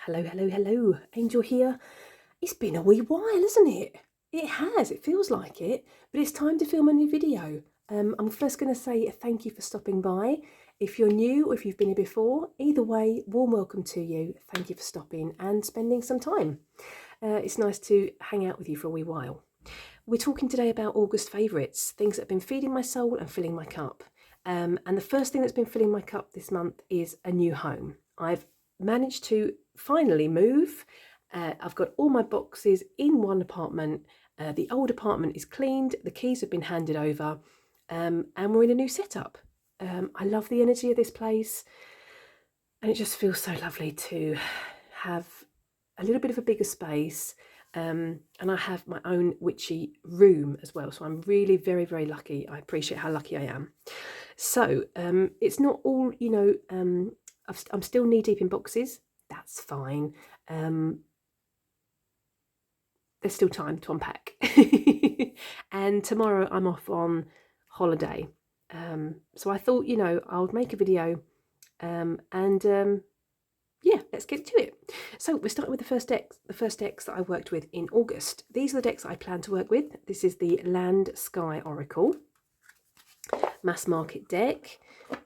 Hello, hello, hello. Angel here. It's been a wee while, isn't it? It has, it feels like it, but it's time to film a new video. I'm first going to say thank you for stopping by. If you're new or if you've been here before, either way, warm welcome to you. Thank you for stopping and spending some time. It's nice to hang out with you for a wee while. We're talking today about August favourites, things that have been feeding my soul and filling my cup. And the first thing that's been filling my cup this month is a new home. I've managed to finally move. I've got all my boxes in one apartment. The old apartment is cleaned, the keys have been handed over, and we're in a new setup. I love the energy of this place, and it just feels so lovely to have a little bit of a bigger space. And I have my own witchy room as well, so I'm really very, very lucky. I appreciate how lucky I am. So it's not all, I'm still knee deep in boxes. That's fine. There's still time to unpack. And tomorrow I'm off on holiday. So I thought, I would make a video yeah, let's get to it. So we're starting with the first decks that I worked with in August. These are the decks I plan to work with. This is the Land Sky Oracle mass market deck.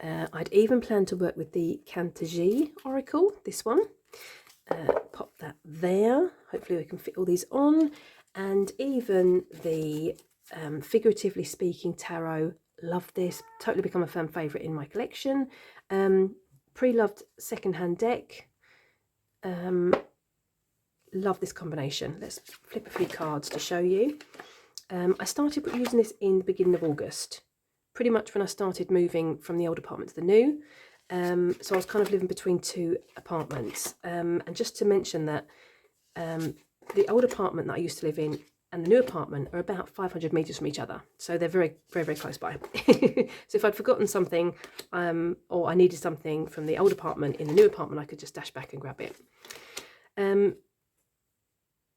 I'd even planned to work with the Cantagie Oracle, this one. Pop that there. Hopefully we can fit all these on. And even the Figuratively Speaking Tarot. Love this. Totally become a fan favourite in my collection. Pre-loved secondhand deck. Love this combination. Let's flip a few cards to show you. I started using this in the beginning of August, pretty much when I started moving from the old apartment to the new. So I was kind of living between two apartments. And just to mention that the old apartment that I used to live in and the new apartment are about 500 metres from each other. So they're very, very, very close by. So if I'd forgotten something or I needed something from the old apartment in the new apartment, I could just dash back and grab it.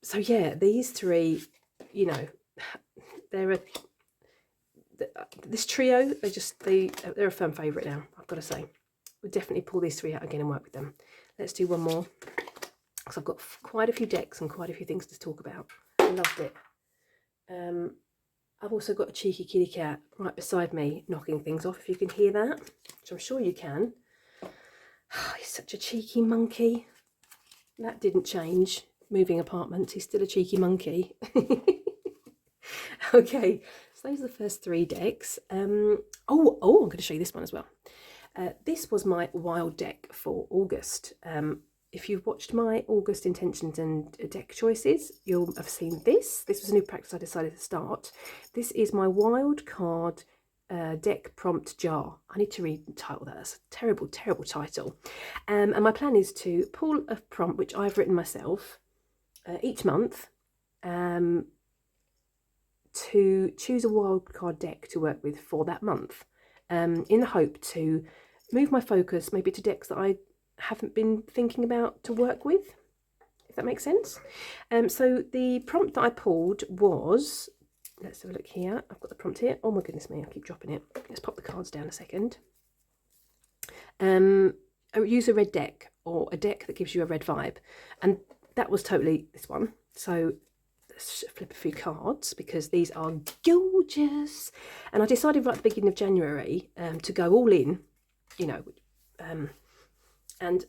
So yeah, these three, they're this trio, they're a firm favourite now, I've got to say. We'll definitely pull these three out again and work with them. Let's do one more, because I've got quite a few decks and quite a few things to talk about. I loved it. I've also got a cheeky kitty cat right beside me knocking things off, if you can hear that, which I'm sure you can. Oh, he's such a cheeky monkey. That didn't change. Moving apartments, he's still a cheeky monkey. Okay, so those are the first three decks. I'm going to show you this one as well. This was my wild deck for August. If you've watched my August intentions and deck choices, you'll have seen this. This was a new practice I decided to start. This is my wild card deck prompt jar. I need to read the title. That's a terrible, terrible title. And my plan is to pull a prompt which I've written myself each month to choose a wildcard deck to work with for that month, in the hope to move my focus maybe to decks that I haven't been thinking about to work with, if that makes sense. So the prompt that I pulled was, let's have a look here. I've got the prompt here. Oh my goodness me, I keep dropping it. Let's pop the cards down a second. Use a red deck, or a deck that gives you a red vibe, and that was totally this one. So let's flip a few cards, because these are gorgeous. And I decided right at the beginning of January to go all in, and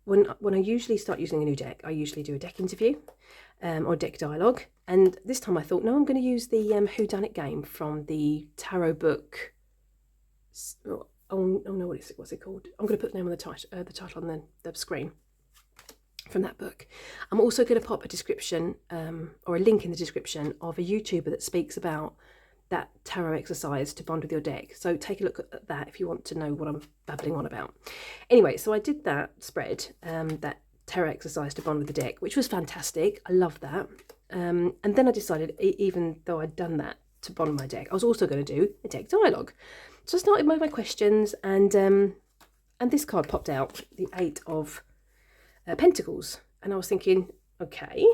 when I usually start using a new deck, I usually do a deck interview or deck dialogue. And this time I thought, no, I'm going to use the Whodunit game from the tarot book. Oh no, what's it called? I'm going to put the name on the title on the screen from that book. I'm also going to pop a description or a link in the description of a YouTuber that speaks about that tarot exercise to bond with your deck. So take a look at that if you want to know what I'm babbling on about. Anyway, so I did that spread, that tarot exercise to bond with the deck, which was fantastic. I love that. And then I decided, even though I'd done that to bond with my deck, I was also going to do a deck dialogue. So I started with my questions, and this card popped out, the Eight of Pentacles, and I was thinking, okay,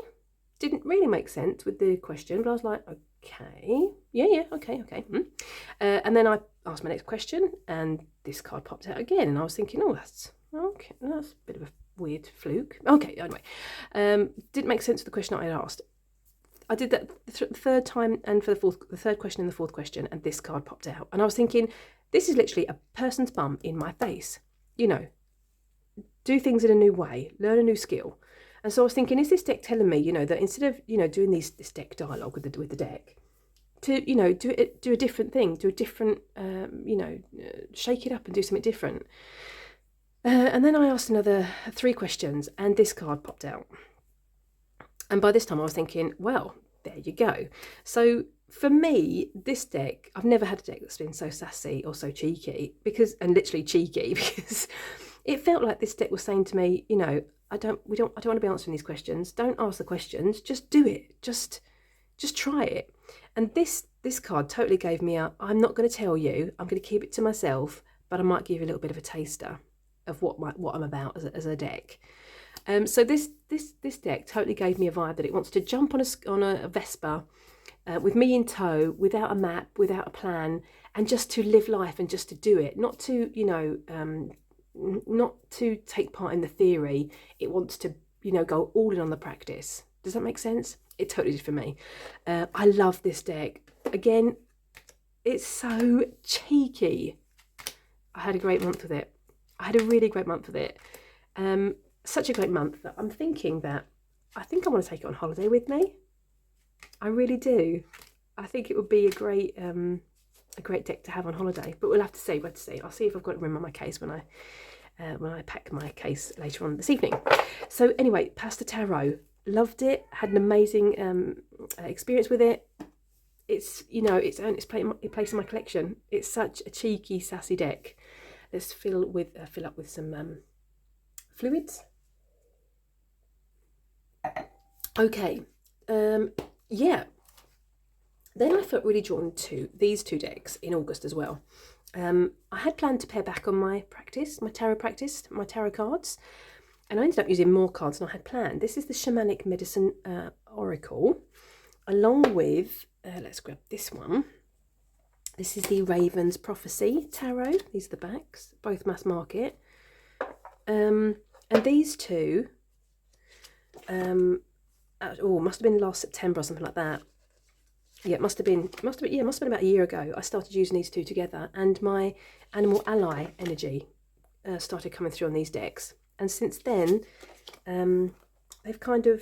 didn't really make sense with the question, but I was like, okay, okay. And then I asked my next question, and this card popped out again, and I was thinking, oh, that's okay, that's a bit of a weird fluke. Okay, anyway. Didn't make sense of the question I had asked. I did that the third time, and for the third question and the fourth question, and this card popped out. And I was thinking, this is literally a person's bum in my face. You know, do things in a new way, learn a new skill. And so I was thinking, is this deck telling me, that instead of, doing this deck dialogue with the deck, to, do a different thing, do a different, shake it up and do something different. And then I asked another 3 questions, and this card popped out. And by this time I was thinking, well, there you go. So for me, this deck, I've never had a deck that's been so sassy or so cheeky, and literally cheeky, because it felt like this deck was saying to me, I don't want to be answering these questions. Don't ask the questions. Just do it. Just try it. And this card totally gave me I'm not going to tell you. I'm going to keep it to myself, but I might give you a little bit of a taster of what I'm about as a deck. So this deck totally gave me a vibe that it wants to jump on a Vespa with me in tow, without a map, without a plan, and just to live life and just to do it, not to not to take part in the theory. It wants to go all in on the practice. Does that make sense? It totally did for me. I love this deck. Again, it's so cheeky. I had a great month with it. I had a really great month with it. Such a great month that I'm thinking that I think I want to take it on holiday with me. I really do. I think it would be a great deck to have on holiday. But we'll have to see. I'll see if I've got room on my case when I pack my case later on this evening. So anyway, Pasta Tarot, loved it. Had an amazing experience with it. It's it's earned its place in my collection. It's such a cheeky, sassy deck. Let's fill up with some fluids. Okay, yeah. Then I felt really drawn to these 2 decks in August as well. I had planned to pare back on my tarot practice, my tarot cards, and I ended up using more cards than I had planned. This is the Shamanic Medicine Oracle, along with, let's grab this one. This is the Raven's Prophecy Tarot. These are the backs, both mass market. And these 2, must have been last September or something like that. Yeah, it must have been about a year ago. I started using these 2 together, and my Animal Ally energy started coming through on these decks. And since then, they've kind of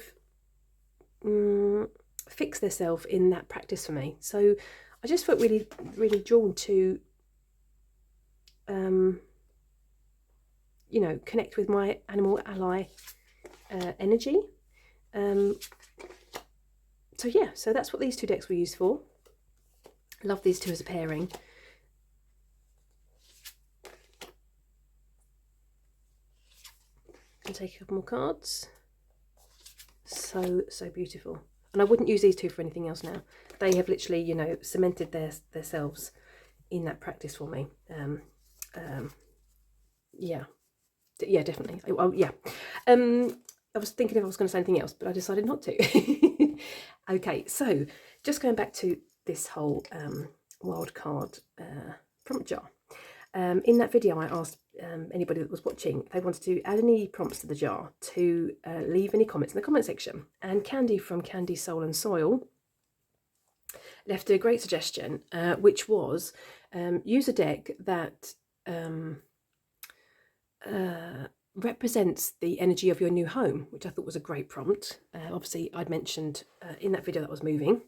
fixed themselves in that practice for me. So I just felt really, really drawn to, connect with my Animal Ally energy. So that's what these 2 decks were used for. Love these 2 as a pairing. Can take a couple more cards. So beautiful. And I wouldn't use these 2 for anything else now. They have literally, cemented themselves in that practice for me. Yeah, definitely. Yeah. I was thinking if I was going to say anything else, but I decided not to. Okay, so just going back to this whole wild card prompt jar. In that video, I asked anybody that was watching if they wanted to add any prompts to the jar to leave any comments in the comment section. And Candy from Candy Soul and Soil left a great suggestion, which was use a deck that represents the energy of your new home, which I thought was a great prompt. Obviously, I'd mentioned in that video that I was moving.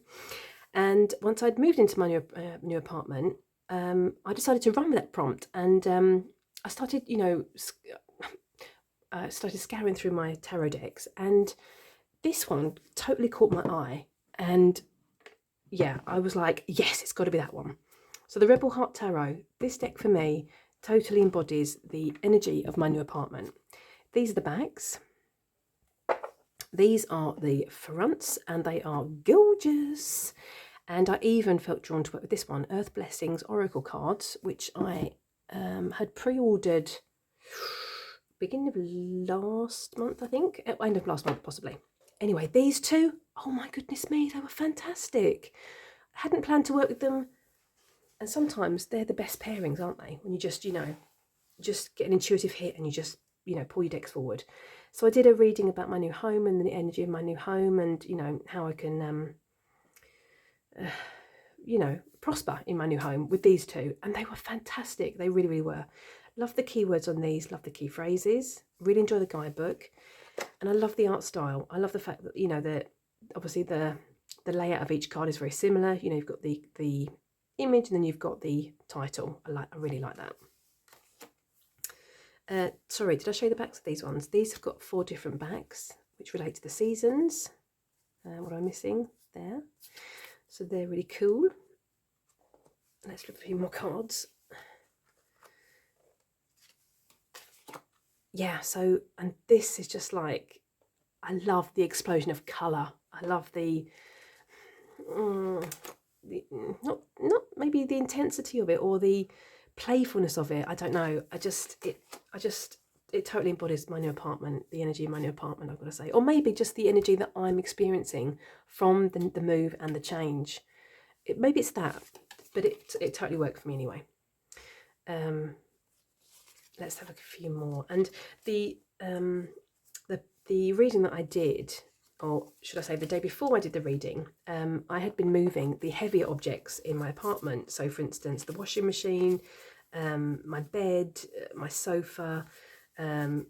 And once I'd moved into my new apartment, I decided to run with that prompt, and I started, started scouring through my tarot decks, and this one totally caught my eye. And yeah, I was like, yes, it's got to be that one. So the Rebel Heart Tarot, this deck for me totally embodies the energy of my new apartment. These are the backs. These are the fronts, and they are gorgeous. And I even felt drawn to work with this one, Earth Blessings Oracle cards, which I had pre-ordered beginning of last month, I think. End of last month, possibly. Anyway, these 2, oh my goodness me, they were fantastic. I hadn't planned to work with them. And sometimes they're the best pairings, aren't they? When you just, just get an intuitive hit and you just pull your decks forward. So I did a reading about my new home and the energy of my new home, and how I can prosper in my new home with these two. And they were fantastic. They really, really were. Love the keywords on these, love the key phrases, really enjoy the guidebook. And I love the art style. I love the fact that, that obviously the layout of each card is very similar. You've got the image, and then you've got the title. I really like that. Sorry, did I show you the backs of these ones? These have got 4 different backs, which relate to the seasons. What am I missing there? So they're really cool. Let's flip a few more cards. Yeah, so, and this is just like, I love the explosion of colour. I love not maybe the intensity of it or the playfulness of it. I don't know. It totally embodies my new apartment, the energy of my new apartment, I've got to say. Or maybe just the energy that I'm experiencing from the move and the change. Maybe it's that, but it totally worked for me anyway. Let's have a few more. And the reading that I did, or should I say the day before I did the reading, I had been moving the heavier objects in my apartment. So for instance, the washing machine, my bed, my sofa, my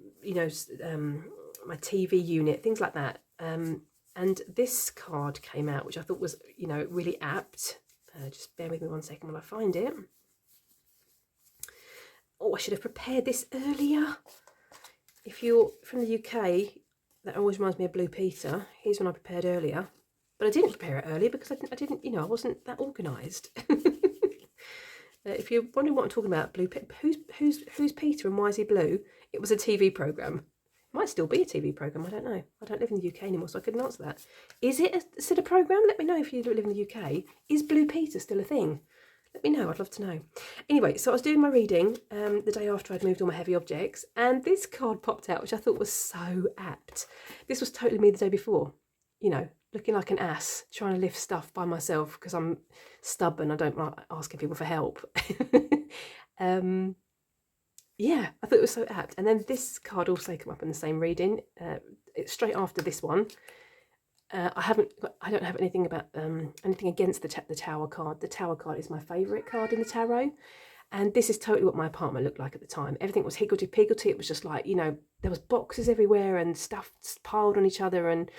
TV unit, things like that. And this card came out, which I thought was, really apt. Just bear with me one second while I find it. Oh, I should have prepared this earlier. If you're from the UK, that always reminds me of Blue Peter. Here's one I prepared earlier. But I didn't prepare it earlier because I didn't, I wasn't that organised. If you're wondering what I'm talking about, Blue Peter, who's Peter and why is he blue? It was a TV programme. It might still be a TV programme, I don't know. I don't live in the UK anymore, so I couldn't answer that. Is it still a programme? Let me know if you don't live in the UK. Is Blue Peter still a thing? Let me know, I'd love to know. Anyway, so I was doing my reading the day after I'd moved all my heavy objects, and this card popped out, which I thought was so apt. This was totally me the day before, looking like an ass, trying to lift stuff by myself because I'm stubborn. I don't like asking people for help. Yeah, I thought it was so apt. And then this card also came up in the same reading. It's straight after this one. I don't have anything about anything against the Tower card. The Tower card is my favourite card in the tarot, and this is totally what my apartment looked like at the time. Everything was higgledy-piggledy. It was just like, there was boxes everywhere and stuff piled on each other, and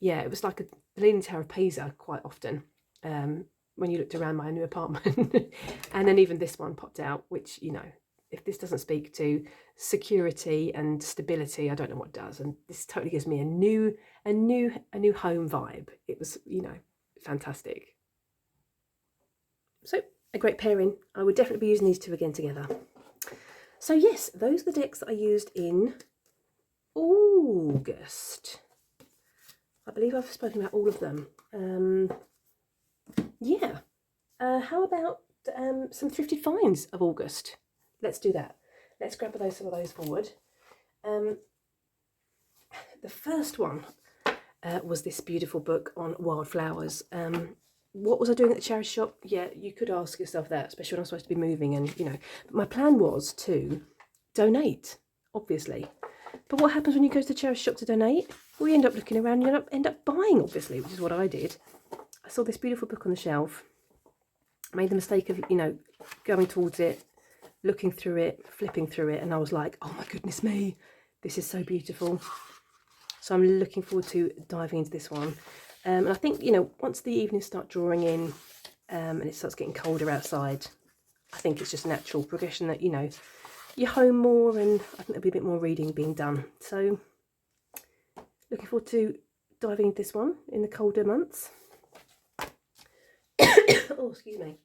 yeah, it was like the Leaning Tower of Pisa quite often when you looked around my new apartment. And then even this one popped out, which, if this doesn't speak to security and stability, I don't know what does. And this totally gives me a new home vibe. It was, fantastic. So a great pairing. I would definitely be using these two again together. So yes, those are the decks that I used in August. I believe I've spoken about all of them. Yeah. How about some thrifted finds of August? Let's do that. Let's grab some of those forward. The first one was this beautiful book on wildflowers. What was I doing at the charity shop? Yeah, you could ask yourself that, especially when I'm supposed to be moving. And, but my plan was to donate, obviously. But what happens when you go to the charity shop to donate? Well, you end up looking around and you end up buying, obviously, which is what I did. I saw this beautiful book on the shelf. I made the mistake of, going towards it, looking through it, flipping through it, and I was like, oh my goodness me, this is so beautiful. So I'm looking forward to diving into this one. And I think, once the evenings start drawing in and it starts getting colder outside, I think it's just a natural progression that, you're home more, and I think there'll be a bit more reading being done. So looking forward to diving into this one in the colder months. Oh, excuse me.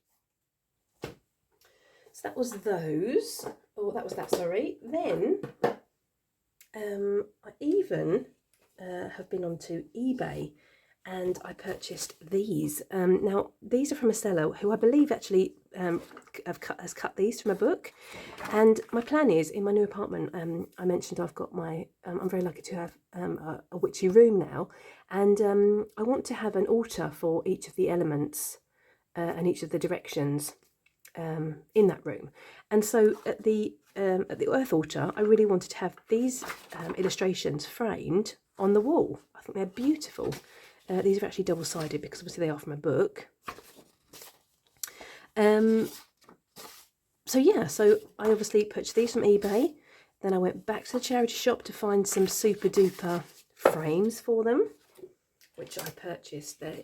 So that was those. Oh, that was that, sorry. Then I even have been onto eBay and I purchased these. Now, these are from a seller who I believe actually has cut these from a book. And my plan is, in my new apartment, I mentioned I've got my, I'm very lucky to have a witchy room now. And I want to have an altar for each of the elements and each of the directions in that room. And so at the at the Earth Altar, I really wanted to have these illustrations framed on the wall. I think they're beautiful. These are actually double-sided because obviously they are from a book. So yeah, so I obviously purchased these from eBay. Then I went back to the charity shop to find some super duper frames for them, which I purchased. They're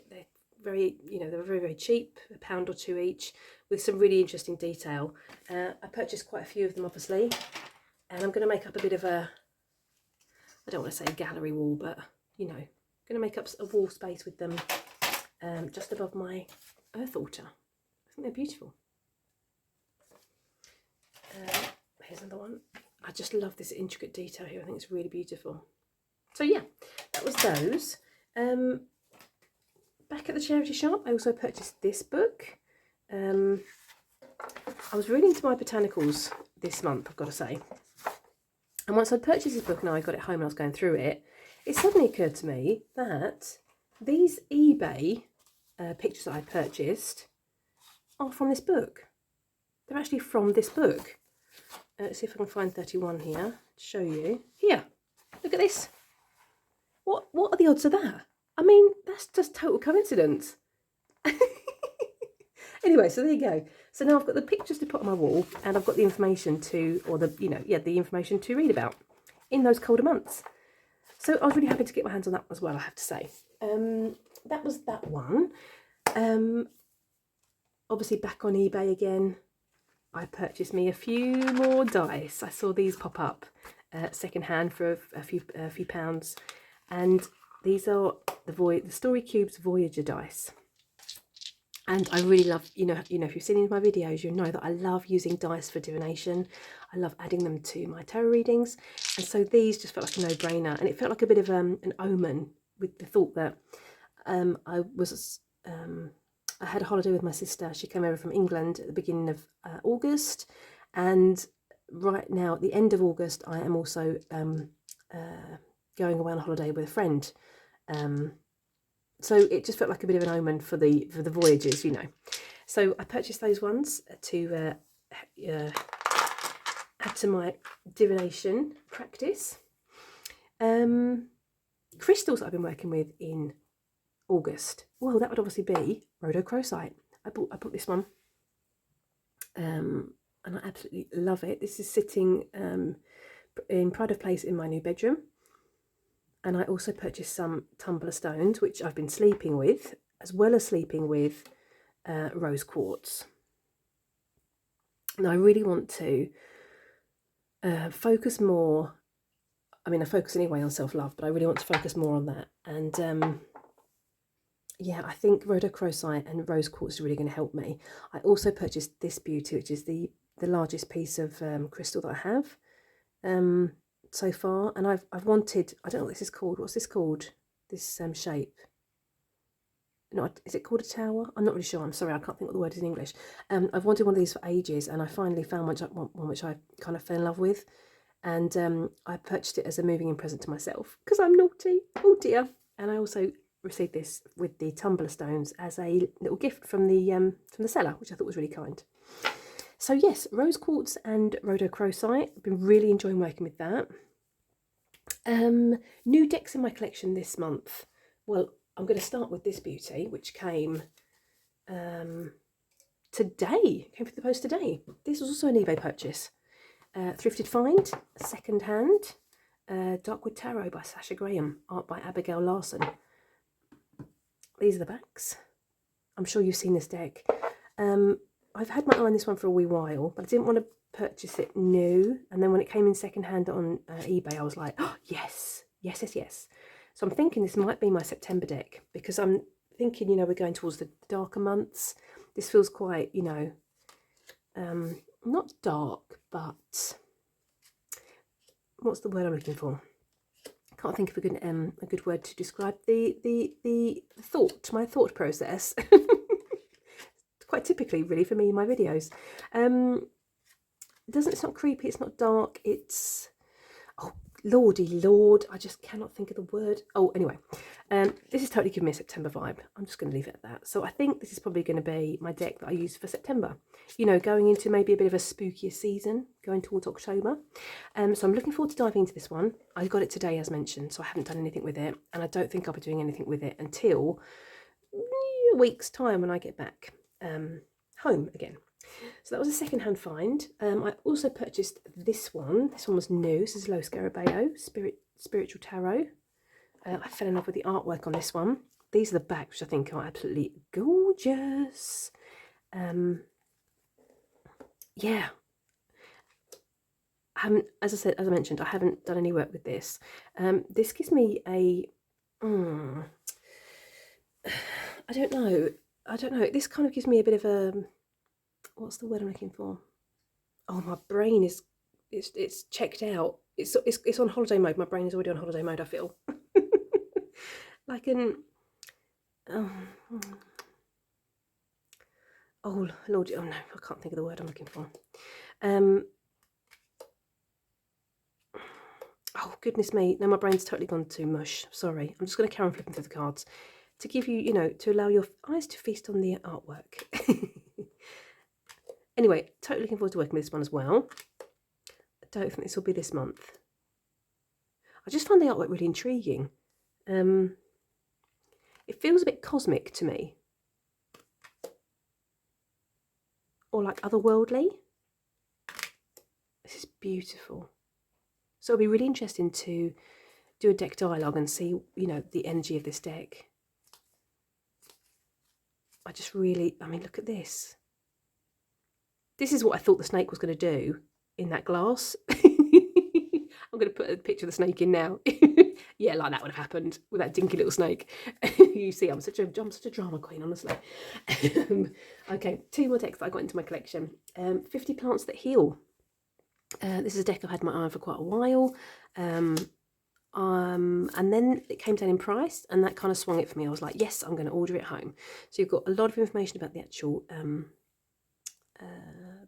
very, they're very, very cheap, £1 or £2 each, with some really interesting detail. I purchased quite a few of them, obviously, and I'm going to make up a bit of a, I don't want to say a gallery wall, but, going to make up a wall space with them just above my Earth Altar. I think they're beautiful. Here's another one. I just love this intricate detail here. I think it's really beautiful. So yeah, that was those. Back at the charity shop, I also purchased this book. I was really into my botanicals this month, I've got to say. And once I purchased this book and I got it home and I was going through it, it suddenly occurred to me that these eBay pictures that I purchased are from this book. They're actually from this book. Let's see if I can find 31 here to show you. Here, look at this. What are the odds of that? I mean, that's just total coincidence. Anyway, so there you go. So now I've got the pictures to put on my wall, and I've got the information to, or the, the information to read about in those colder months. So I was really happy to get my hands on that as well, I have to say. That was that one. Obviously back on eBay again. I purchased me a few more dice. I saw these pop up second hand for a few pounds, and these are the Story Cubes Voyager dice. And I really love, if you've seen any of my videos, you know that I love using dice for divination. I love adding them to my tarot readings, and so these just felt like a no-brainer, and it felt like a bit of an omen with the thought that I had a holiday with my sister. She came over from England at the beginning of August, and right now at the end of August I am also going away on holiday with a friend. So it just felt like a bit of an omen for the voyages, So I purchased those ones to add to my divination practice. Crystals I've been working with in August. Well, that would obviously be rhodochrosite. I bought this one, and I absolutely love it. This is sitting in pride of place in my new bedroom, and I also purchased some tumbler stones, which I've been sleeping with, as well as sleeping with rose quartz. Now I really want to focus more. I mean, I focus anyway on self-love, but I really want to focus more on that. And yeah, I think rhodochrosite and rose quartz is really going to help me. I also purchased this beauty, which is the largest piece of crystal that I have so far. And I've wanted, I don't know what this is called. What's this called? This shape. No, is it called a tower? I'm not really sure. I'm sorry, I can't think what the word is in English. I've wanted one of these for ages, and I finally found one which I kind of fell in love with. And I purchased it as a moving in present to myself because I'm naughty. Oh dear. And I also received this with the tumbler stones as a little gift from the seller, which I thought was really kind. So yes, rose quartz and rhodochrosite. I've been really enjoying working with that. New decks in my collection this month. Well, I'm going to start with this beauty, which came today. Came through the post today. This was also an eBay purchase. Thrifted find, second hand, Darkwood Tarot by Sasha Graham, art by Abigail Larson. These are the backs. I'm sure you've seen this deck. I've had my eye on this one for a wee while, but I didn't want to purchase it new. And then when it came in second hand on eBay, I was like, oh, yes, yes, yes, yes. So I'm thinking this might be my September deck, because I'm thinking, we're going towards the darker months. This feels quite, not dark, but what's the word I'm looking for? I can't think of a good word to describe the thought, my thought process. Quite typically, really, for me in my videos. It's not creepy, it's not dark, it's, oh Lordy Lord, I just cannot think of the word. Oh, anyway, this is totally giving me a September vibe. I'm just going to leave it at that. So I think this is probably going to be my deck that I use for September. You know, going into maybe a bit of a spookier season, going towards October. So I'm looking forward to diving into this one. I got it today, as mentioned, so I haven't done anything with it, and I don't think I'll be doing anything with it until a week's time when I get back home again. So that was a second-hand find. I also purchased this one. This one was new. This is Lo Scarabeo Spiritual Tarot. I fell in love with the artwork on this one. These are the backs, which I think are absolutely gorgeous. Yeah. As I mentioned, I haven't done any work with this. This gives me a... I don't know. This kind of gives me a bit of a... What's the word I'm looking for? Oh, my brain is... It's checked out. It's on holiday mode. My brain is already on holiday mode, I feel. Like an... oh Lord, oh no, I can't think of the word I'm looking for. Oh, goodness me. No, my brain's totally gone to mush. Sorry. I'm just going to carry on flipping through the cards to give you, to allow your eyes to feast on the artwork. Anyway, totally looking forward to working with this one as well. I don't think this will be this month. I just find the artwork really intriguing. It feels a bit cosmic to me. Or like otherworldly. This is beautiful. So it'll be really interesting to do a deck dialogue and see, the energy of this deck. Look at this. This is what I thought the snake was going to do in that glass. I'm going to put a picture of the snake in now. Yeah, like that would have happened with that dinky little snake. You see, I'm such a drama queen, honestly. Okay, 2 more decks that I got into my collection. 50 Plants That Heal. This is a deck I've had my eye on for quite a while. And then it came down in price, and that kind of swung it for me. I was like, yes, I'm going to order it home. So you've got a lot of information about the actual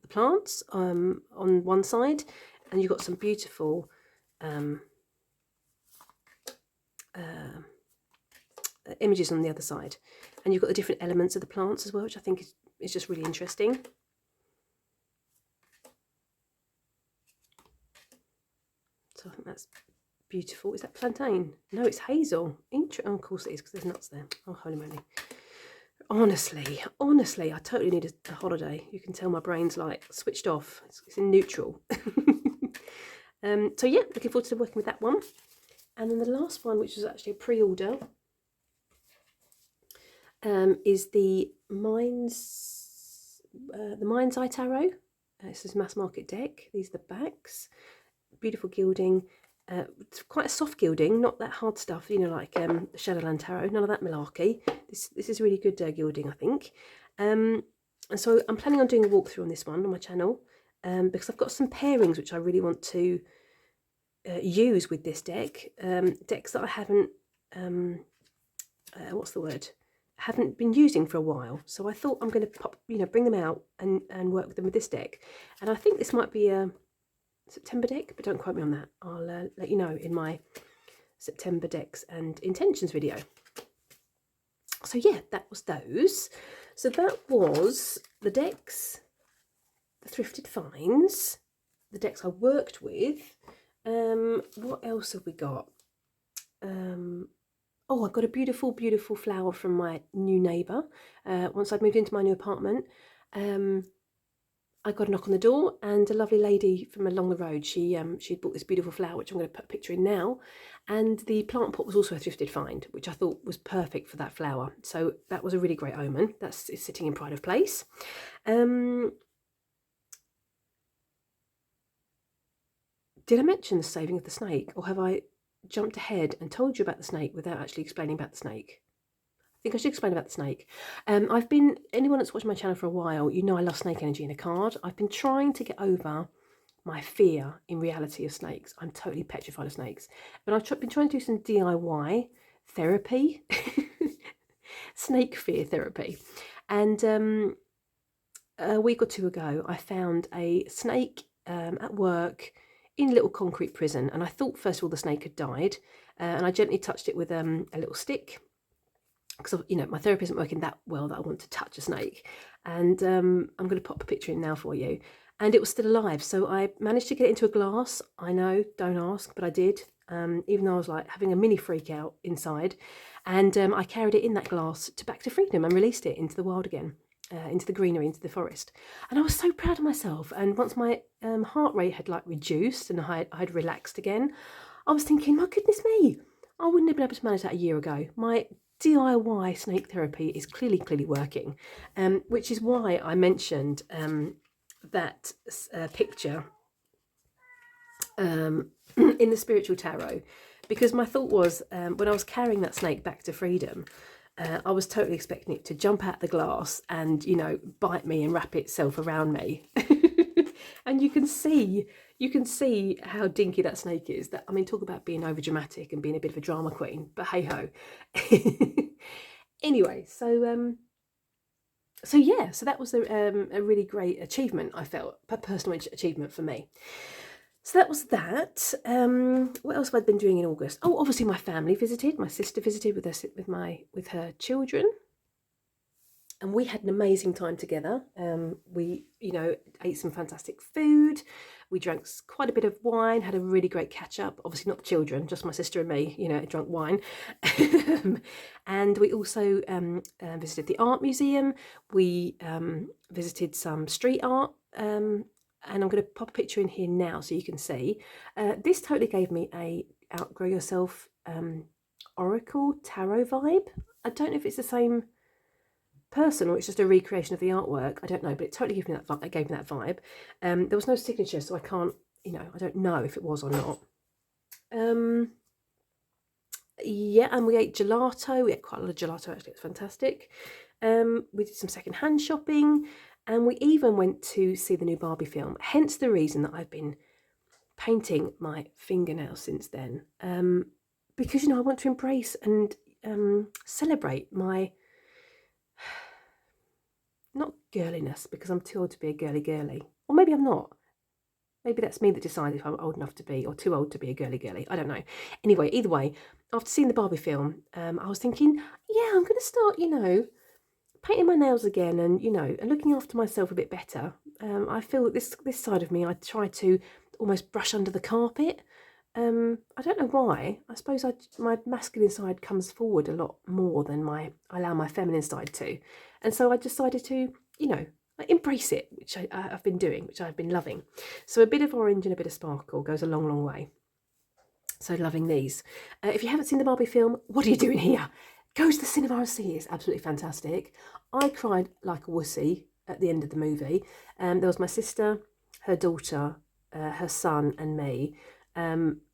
the plants on one side, and you've got some beautiful images on the other side, and you've got the different elements of the plants as well, which I think is just really interesting. So I think that's beautiful. Is that plantain? No, it's hazel. Oh, of course it is, because there's nuts there. Oh, holy moly. Honestly, I totally need a holiday. You can tell my brain's like switched off. It's in neutral. So yeah, looking forward to working with that one. And then the last one, which was actually a pre-order, is the Mind's Eye Tarot. This is mass market deck. These are the backs. Beautiful gilding. It's quite a soft gilding, not that hard stuff, like Shadowland Tarot. None of that malarkey. This is really good gilding, I think. And so I'm planning on doing a walkthrough on this one on my channel, because I've got some pairings which I really want to use with this deck. Decks that I haven't, haven't been using for a while. So I thought I'm going to bring them out and work with them with this deck. And I think this might be a September deck, but don't quote me on that. I'll let you know in my September decks and intentions video. So yeah, that was those. So that was the decks, the thrifted finds, the decks I worked with. What else have we got? Oh, I got a beautiful, beautiful flower from my new neighbour. Once I'd moved into my new apartment, I got a knock on the door, and a lovely lady from along the road, she'd bought this beautiful flower, which I'm going to put a picture in now, and the plant pot was also a thrifted find, which I thought was perfect for that flower. So that was a really great omen. It's sitting in pride of place. Did I mention the saving of the snake, or have I jumped ahead and told you about the snake without actually explaining about the snake? I think I should explain about the snake. Anyone that's watched my channel for a while, I love snake energy in a card. I've been trying to get over my fear in reality of snakes. I'm totally petrified of snakes. But I've been trying to do some DIY therapy, snake fear therapy. And a week or two ago, I found a snake at work in a little concrete prison, and I thought first of all the snake had died, and I gently touched it with a little stick, because my therapy isn't working that well that I want to touch a snake. And I'm going to pop a picture in now for you, and it was still alive. So I managed to get it into a glass. I know, don't ask, but I did, even though I was like having a mini freak out inside. And I carried it in that glass back to freedom and released it into the wild again, into the greenery, into the forest. And I was so proud of myself. And once my heart rate had like reduced and I'd relaxed again, I was thinking, my goodness me, I wouldn't have been able to manage that a year ago. My DIY snake therapy is clearly working, which is why I mentioned that picture in the spiritual tarot, because my thought was, when I was carrying that snake back to freedom, I was totally expecting it to jump out the glass and, bite me and wrap itself around me. And you can see how dinky that snake is. That, I mean, talk about being over dramatic and being a bit of a drama queen, but hey ho. Anyway, so that was a really great achievement, I felt, a personal achievement for me. So that was that. What else have I been doing in August? Oh, obviously my family visited. My sister visited with her children, and we had an amazing time together. We, ate some fantastic food. We drank quite a bit of wine, had a really great catch up. Obviously not the children, just my sister and me, drank wine. And we also visited the art museum. We visited some street art. And I'm going to pop a picture in here now so you can see. This totally gave me a Outgrow Yourself Oracle Tarot vibe. I don't know if it's the same person or it's just a recreation of the artwork. I don't know, but it totally gave me that vibe. There was no signature, so I can't, I don't know if it was or not. Yeah, and we ate gelato. We ate quite a lot of gelato, actually. It's fantastic. We did some secondhand shopping, and we even went to see the new Barbie film. Hence the reason that I've been painting my fingernails since then. Because, I want to embrace and celebrate my, not girliness, because I'm too old to be a girly. Or maybe I'm not. Maybe that's me that decides if I'm old enough to be, or too old to be a girly. I don't know. Anyway, either way, after seeing the Barbie film, I was thinking, yeah, I'm going to start, painting my nails again and, and looking after myself a bit better. I feel that this side of me, I try to almost brush under the carpet. I don't know why. I suppose my masculine side comes forward a lot more than I allow my feminine side to. And so I decided to, embrace it, which I've been doing, which I've been loving. So a bit of orange and a bit of sparkle goes a long, long way. So loving these. If you haven't seen the Barbie film, what are you doing here? Go to the cinema and see it. It's absolutely fantastic. I cried like a wussy at the end of the movie. There was my sister, her daughter, her son and me.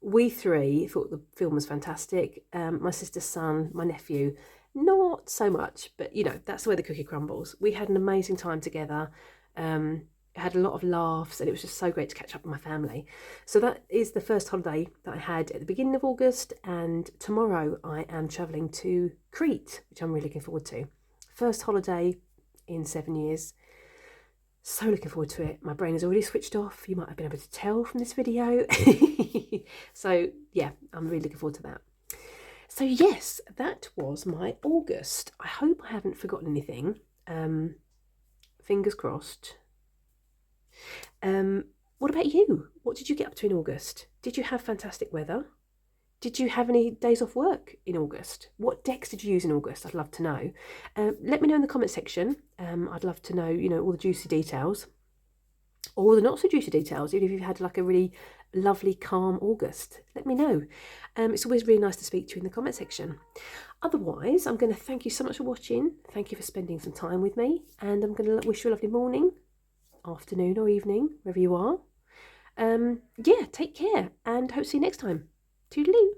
We three thought the film was fantastic. My sister's son, my nephew, not so much, but that's the way the cookie crumbles. We had an amazing time together. Had a lot of laughs, and it was just so great to catch up with my family. So that is the first holiday that I had at the beginning of August, and tomorrow I am travelling to Crete, which I'm really looking forward to. First holiday in 7 years. So looking forward to it. My brain is already switched off. You might have been able to tell from this video. So yeah, I'm really looking forward to that. So yes, that was my August. I hope I haven't forgotten anything. Fingers crossed. What about you? What did you get up to in August? Did you have fantastic weather? Did you have any days off work in August? What decks did you use in August? I'd love to know. Let me know in the comment section. I'd love to know, all the juicy details, or the not so juicy details, even if you've had like a really lovely, calm August. Let me know. It's always really nice to speak to you in the comment section. Otherwise, I'm going to thank you so much for watching. Thank you for spending some time with me, and I'm going to wish you a lovely morning, afternoon or evening, wherever you are. Yeah, take care, and hope to see you next time. Toodaloo.